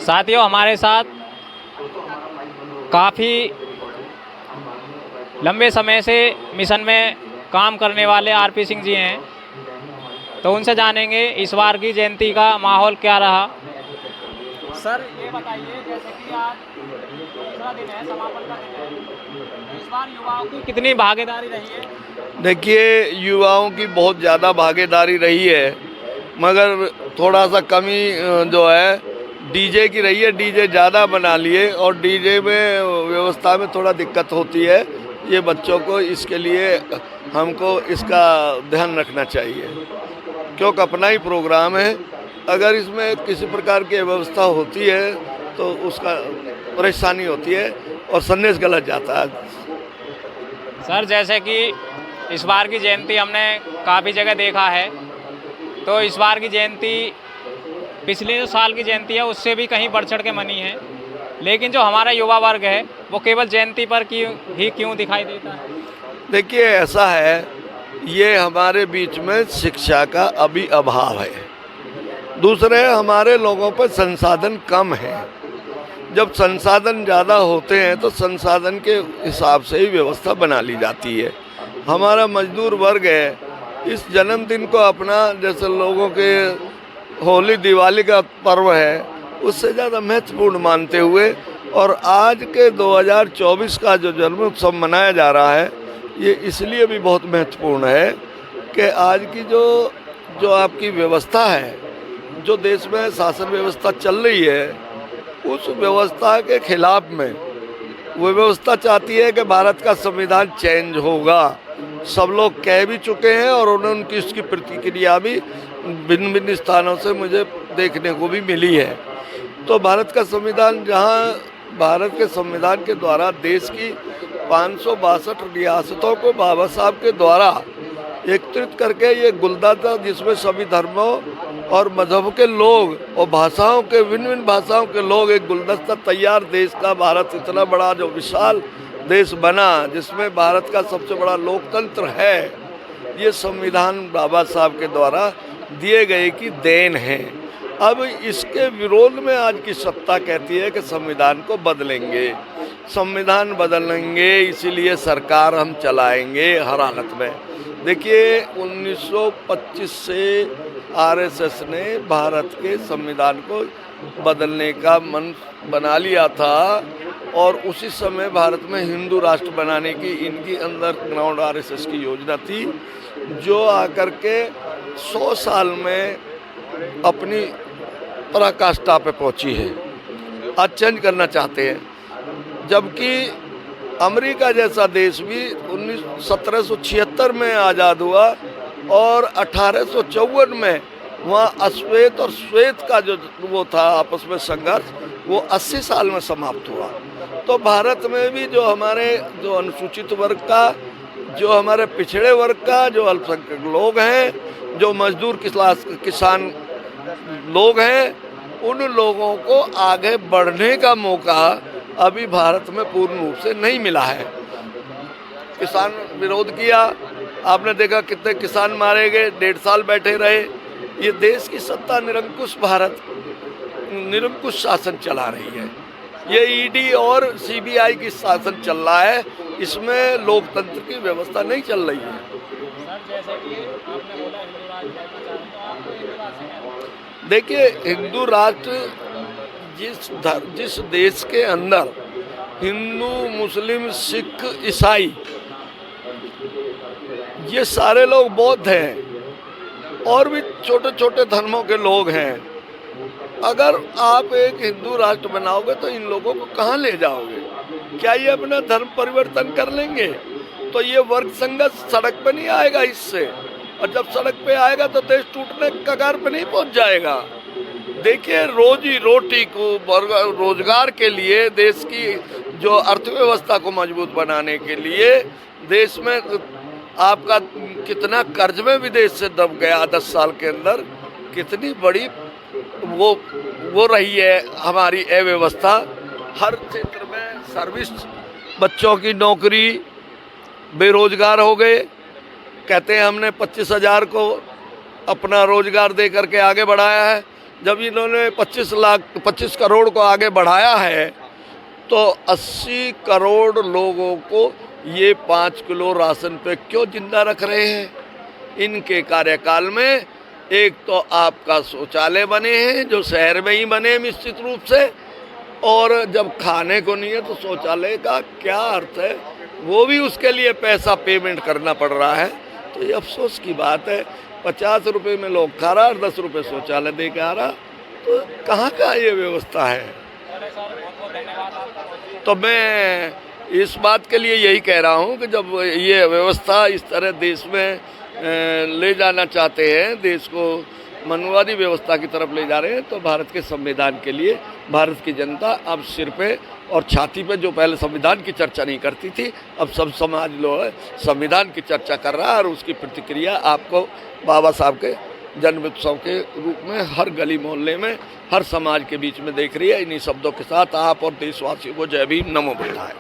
साथियों, हमारे साथ काफ़ी लंबे समय से मिशन में काम करने वाले आरपी सिंह जी हैं, तो उनसे जानेंगे इस बार की जयंती का माहौल क्या रहा। सर, ये बताइए, जैसे कि आज दूसरा दिन है, समापन का दिन है, तो इस बार युवाओं की कितनी भागीदारी रही है? देखिए, युवाओं की बहुत ज़्यादा भागीदारी रही है, मगर थोड़ा सा कमी जो है डीजे की रही है। डीजे ज़्यादा बना लिए और डीजे में व्यवस्था में थोड़ा दिक्कत होती है। ये बच्चों को इसके लिए हमको इसका ध्यान रखना चाहिए, क्योंकि अपना ही प्रोग्राम है। अगर इसमें किसी प्रकार की व्यवस्था होती है तो उसका परेशानी होती है और संदेश गलत जाता है। सर, जैसे कि इस बार की जयंती हमने काफ़ी जगह देखा है, तो इस बार की जयंती पिछले जो साल की जयंती है उससे भी कहीं बढ़ चढ़ के मनी है, लेकिन जो हमारा युवा वर्ग है वो केवल जयंती पर क्यों दिखाई देता है? देखिए, ऐसा है, ये हमारे बीच में शिक्षा का अभी अभाव है। दूसरे, हमारे लोगों पर संसाधन कम है। जब संसाधन ज़्यादा होते हैं तो संसाधन के हिसाब से ही व्यवस्था बना ली जाती है। हमारा मजदूर वर्ग है, इस जन्मदिन को अपना, जैसे लोगों के होली दिवाली का पर्व है, उससे ज़्यादा महत्वपूर्ण मानते हुए और आज के 2024 का जो जन्म उत्सव मनाया जा रहा है, ये इसलिए भी बहुत महत्वपूर्ण है कि आज की जो आपकी व्यवस्था है, जो देश में शासन व्यवस्था चल रही है, उस व्यवस्था के खिलाफ में वो व्यवस्था चाहती है कि भारत का संविधान चेंज होगा। सब लोग कह भी चुके हैं और उनकी इसकी प्रतिक्रिया भी भिन्न भिन्न स्थानों से मुझे देखने को भी मिली है। तो भारत का संविधान, जहां भारत के संविधान के द्वारा देश की 562 रियासतों को बाबा साहब के द्वारा एकत्रित करके ये गुलदस्ता, जिसमें सभी धर्मों और मजहब के लोग और भाषाओं के, भिन्न भिन्न भाषाओं के लोग, एक गुलदस्ता तैयार देश का, भारत इतना बड़ा जो विशाल देश बना, जिसमें भारत का सबसे बड़ा लोकतंत्र है, ये संविधान बाबा साहब के द्वारा दिए गए की देन है। अब इसके विरोध में आज की सत्ता कहती है कि संविधान को बदलेंगे, संविधान बदलेंगे, इसीलिए सरकार हम चलाएंगे हर हालत में। देखिए, 1925 से आरएसएस ने भारत के संविधान को बदलने का मन बना लिया था और उसी समय भारत में हिंदू राष्ट्र बनाने की इनकी अंडरग्राउंड आरएसएस की योजना थी, जो आकर के 100 साल में अपनी पराकाष्ठा पे पहुंची है। आज चेंज करना चाहते हैं, जबकि अमेरिका जैसा देश भी 1776 में आज़ाद हुआ और 1854 में वहाँ अश्वेत और श्वेत का जो वो था आपस में संघर्ष, वो 80 साल में समाप्त हुआ। तो भारत में भी जो हमारे जो अनुसूचित वर्ग का, जो हमारे पिछड़े वर्ग का, जो अल्पसंख्यक लोग हैं, जो मजदूर किसान लोग हैं, उन लोगों को आगे बढ़ने का मौका अभी भारत में पूर्ण रूप से नहीं मिला है। किसान विरोध किया, आपने देखा कितने किसान मारे गए, 1.5 साल बैठे रहे। ये देश की सत्ता निरंकुश, भारत निरंकुश शासन चला रही है। ये ईडी और सीबीआई की शासन चल रहा है, इसमें लोकतंत्र की व्यवस्था नहीं चल रही है। सर, जैसे कि आपने बोला हिंदू राष्ट्र कहना चाहते हैं, तो आपको हिंदू राष्ट्र क्या? देखिए, हिंदू राष्ट्र जिस देश के अंदर हिंदू, मुस्लिम, सिख, ईसाई, ये सारे लोग बौद्ध हैं और भी छोटे छोटे धर्मों के लोग हैं, अगर आप एक हिंदू राष्ट्र बनाओगे तो इन लोगों को कहाँ ले जाओगे? क्या ये अपना धर्म परिवर्तन कर लेंगे? तो ये वर्ग संघर्ष सड़क पे नहीं आएगा इससे, और जब सड़क पे आएगा तो देश टूटने के कगार पे नहीं पहुंच जाएगा। देखिए, रोजी रोटी को, रोजगार के लिए, देश की जो अर्थव्यवस्था को मजबूत बनाने के लिए, देश में आपका कितना कर्ज में विदेश से दब गया 10 साल के अंदर, कितनी बड़ी वो रही है हमारी अव्यवस्था। हर क्षेत्र में सर्विस, बच्चों की नौकरी, बेरोजगार हो गए। कहते हैं हमने 25,000 को अपना रोजगार दे करके आगे बढ़ाया है, जब इन्होंने 25 करोड़ को आगे बढ़ाया है तो 80 करोड़ लोगों को ये 5 किलो राशन पे क्यों जिंदा रख रहे हैं? इनके कार्यकाल में एक तो आपका शौचालय बने हैं जो शहर में ही बने निश्चित रूप से, और जब खाने को नहीं है तो शौचालय का क्या अर्थ है, वो भी उसके लिए पैसा पेमेंट करना पड़ रहा है। तो ये अफसोस की बात है, 50 रुपये में लोग खा रहा और 10 रुपये शौचालय दे के आ रहा, तो कहाँ का ये व्यवस्था है? तो मैं इस बात के लिए यही कह रहा हूँ कि जब ये व्यवस्था इस तरह देश में ले जाना चाहते हैं, देश को मनुवादी व्यवस्था की तरफ ले जा रहे हैं, तो भारत के संविधान के लिए भारत की जनता अब सिर पे और छाती पे, जो पहले संविधान की चर्चा नहीं करती थी, अब सब समाज लोग संविधान की चर्चा कर रहा है, और उसकी प्रतिक्रिया आपको बाबा साहब के जन्म उत्सव के रूप में हर गली मोहल्ले में, हर समाज के बीच में देख रही है। इन्हीं शब्दों के साथ आप और देशवासियों को जय भीम, नमो बुद्धाय।